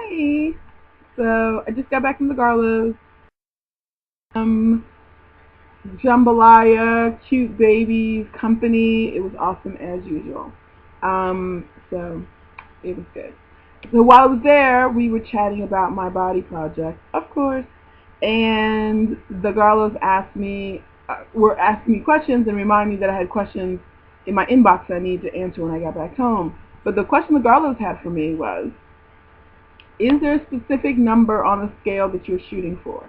Hi. So I just got back from the Garlos. Um, Jambalaya, cute babies, company. It was awesome as usual. So it was good. So while I was there, we were chatting about my body project, of course. And the Garlos were asking me questions and remind me that I had questions in my inbox that I needed to answer when I got back home. But the question the Garlos had for me was, is there a specific number on a scale that you're shooting for?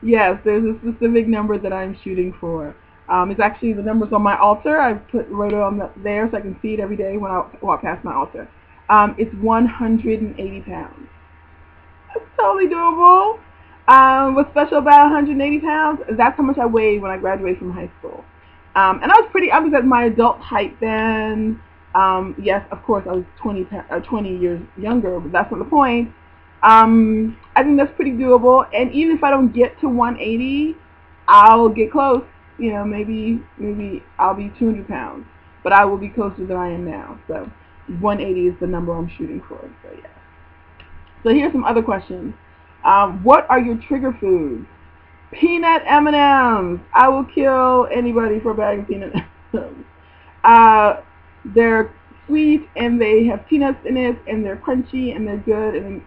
Yes, there's a specific number that I'm shooting for. It's actually the numbers on my altar. I wrote it on there so I can see it every day when I walk past my altar. It's 180 pounds. It's totally doable. What's special about 180 pounds is that's how much I weighed when I graduated from high school. And I was at my adult height then. Yes, of course, I was 20 years younger, but that's not the point. I think that's pretty doable. And even if I don't get to 180, I'll get close. Maybe I'll be 200 pounds, but I will be closer than I am now. So 180 is the number I'm shooting for. So yeah. So here's some other questions. What are your trigger foods? Peanut M&Ms. I will kill anybody for a bag of peanut M&Ms. They're sweet and they have peanuts in it and they're crunchy and they're good and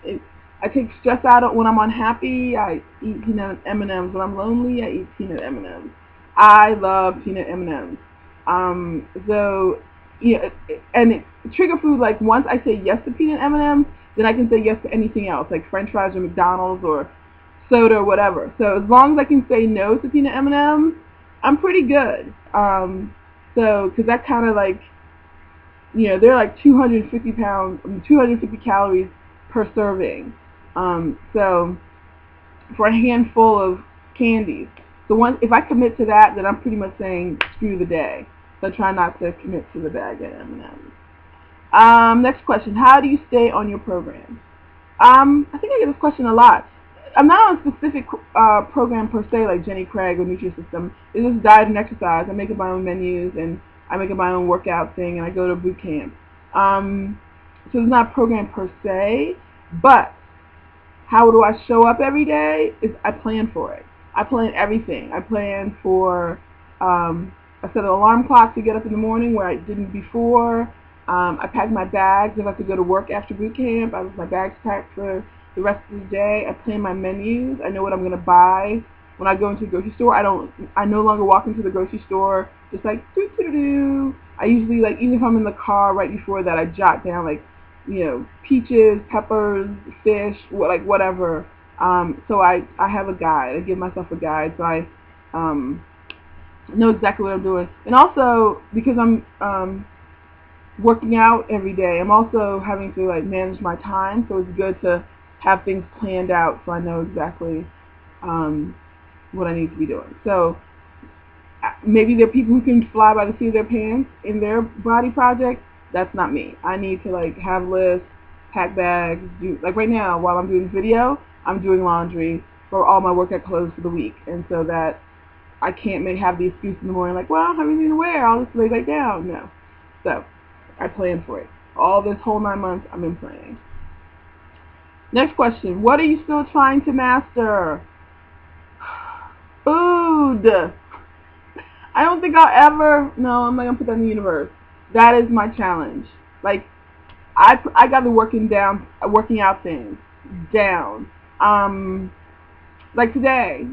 I take stress out when I'm unhappy. I eat peanut M&Ms. When I'm lonely, I eat peanut M&Ms. I love peanut M&Ms. So yeah, and trigger food, like once I say yes to peanut M&Ms, then I can say yes to anything else, like French fries or McDonald's or soda or whatever. So as long as I can say no to peanut M&Ms, I'm pretty good. Because that kind of like, they're like 250 calories per serving. So for a handful of candies. So if I commit to that, then I'm pretty much saying screw the day. So I try not to commit to the bag of M&Ms. Next question. How do you stay on your program? I think I get this question a lot. I'm not on a specific program per se, like Jenny Craig or Nutrisystem. It's just diet and exercise. I make up my own menus and I make up my own workout thing, and I go to boot camp. So it's not a program per se, but how do I show up every day? Is I plan for it. I plan everything. I plan for I set an alarm clock to get up in the morning where I didn't before. I pack my bags if I have to go to work after boot camp. I have my bags packed for the rest of the day. I plan my menus. I know what I'm going to buy. When I go into the grocery store, I no longer walk into the grocery store just like do. I usually, like, even if I'm in the car right before that, I jot down like, peaches, peppers, fish, whatever. So I have a guide. I give myself a guide so I know exactly what I'm doing. And also because I'm working out every day, I'm also having to like manage my time. So it's good to have things planned out so I know exactly what I need to be doing. So maybe there are people who can fly by the seat of their pants in their body project. That's not me. I need to like have lists, pack bags, like right now while I'm doing video, I'm doing laundry for all my workout clothes for the week, and so that I can't have the excuse in the morning like, well, I don't have anything to wear, I'll just lay right down. No. So I plan for it. All this whole 9 months I've been planning. Next question. What are you still trying to master? Food. I don't think I'll ever, no, I'm not going to put that in the universe. That is my challenge. Like, I got the working out things down. Like today,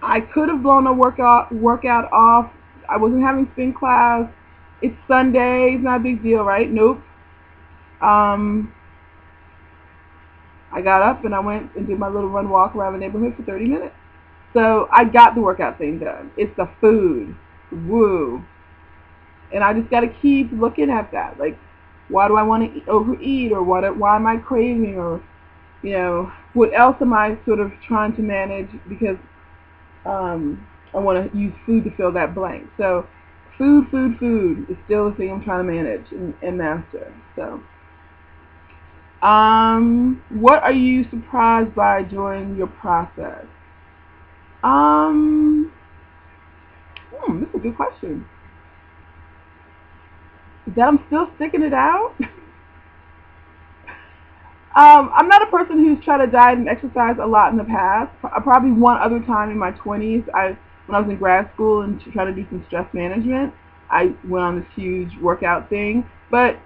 I could have blown a workout off. I wasn't having spin class. It's Sunday. It's not a big deal, right? Nope. I got up and I went and did my little run walk around the neighborhood for 30 minutes. So I got the workout thing done. It's the food. Woo. And I just got to keep looking at that. Like, why do I want to overeat, or why am I craving, or, what else am I sort of trying to manage because I want to use food to fill that blank. So food is still the thing I'm trying to manage and master. So what are you surprised by during your process? This is a good question. That I'm still sticking it out? I'm not a person who's tried to diet and exercise a lot in the past. Probably one other time in my 20s, when I was in grad school and trying to do some stress management, I went on this huge workout thing. But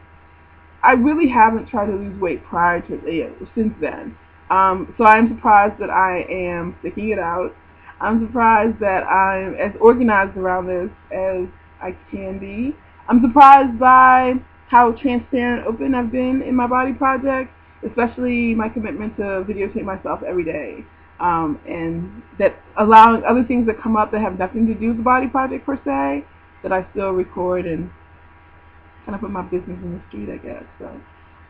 I really haven't tried to lose weight prior to since then. So I'm surprised that I am sticking it out. I'm surprised that I'm as organized around this as I can be. I'm surprised by how transparent and open I've been in my body project, especially my commitment to videotape myself every day. And that allowing other things that come up that have nothing to do with the body project per se, that I still record and kind of put my business in the street, I guess. So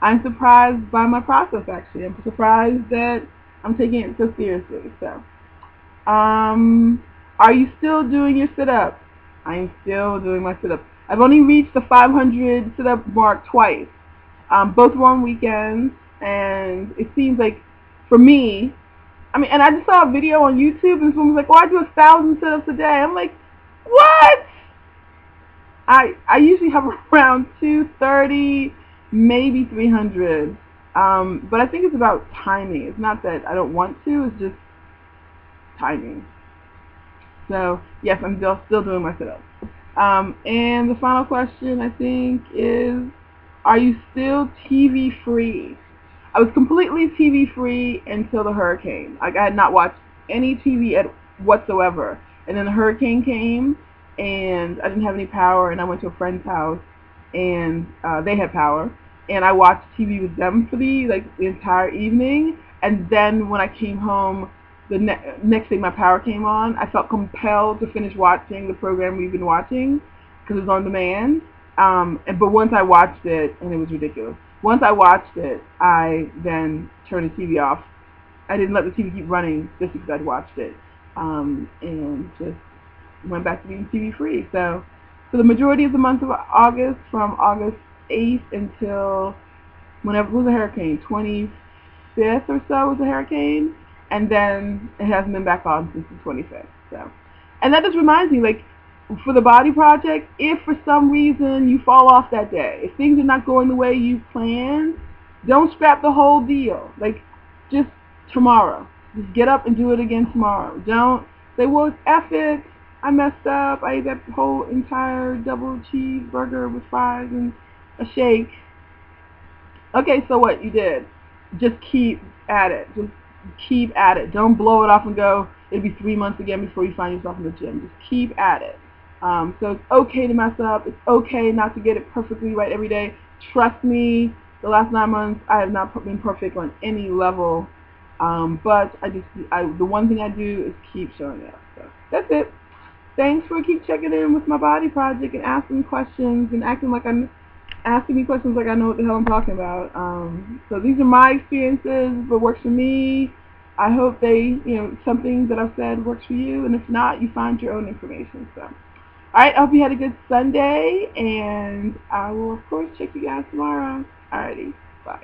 I'm surprised by my process, actually. I'm surprised that I'm taking it so seriously. So, are you still doing your sit-ups? I'm still doing my sit-ups. I've only reached the 500 sit-up mark twice. Both were on weekends, and it seems like, for me, and I just saw a video on YouTube, and someone was like, "Oh, I do 1,000 sit-ups a day." I'm like, what? I usually have around 230, maybe 300. But I think it's about timing. It's not that I don't want to, it's just timing. So, yes, I'm still doing my sit-ups. And the final question, I think, is, are you still TV free? I was completely TV free until the hurricane. Like, I had not watched any TV whatsoever. And then the hurricane came, and I didn't have any power, and I went to a friend's house, and they had power, and I watched TV with them for the entire evening. And then when I came home, the next day my power came on. I felt compelled to finish watching the program we've been watching because it was on demand. But once I watched it, and it was ridiculous. Once I watched it, I then turned the TV off. I didn't let the TV keep running just because I'd watched it, and just went back to being TV free. So for the majority of the month of August, from August 8th until whenever was the hurricane, 25th or so was the hurricane, and then it hasn't been back on since the 25th. So, and that just reminds me, like, for the body project, if for some reason you fall off that day, if things are not going the way you planned, don't scrap the whole deal. Like, just tomorrow. Just get up and do it again tomorrow. Don't say, well, F it, I messed up, I ate that whole entire double cheeseburger with fries and a shake. Okay, so what? You did. Just keep at it. Just keep at it. Don't blow it off and go, it'll be 3 months again before you find yourself in the gym. Just keep at it. So it's okay to mess up. It's okay not to get it perfectly right every day. Trust me, the last 9 months, I have not been perfect on any level. But the one thing I do is keep showing up. So that's it. Thanks for keep checking in with my body project and asking questions and asking me questions like I know what the hell I'm talking about. So these are my experiences, what works for me. I hope something that I've said works for you, and if not, you find your own information. So, alright, I hope you had a good Sunday, and I will, of course, check you guys tomorrow. Alrighty, bye.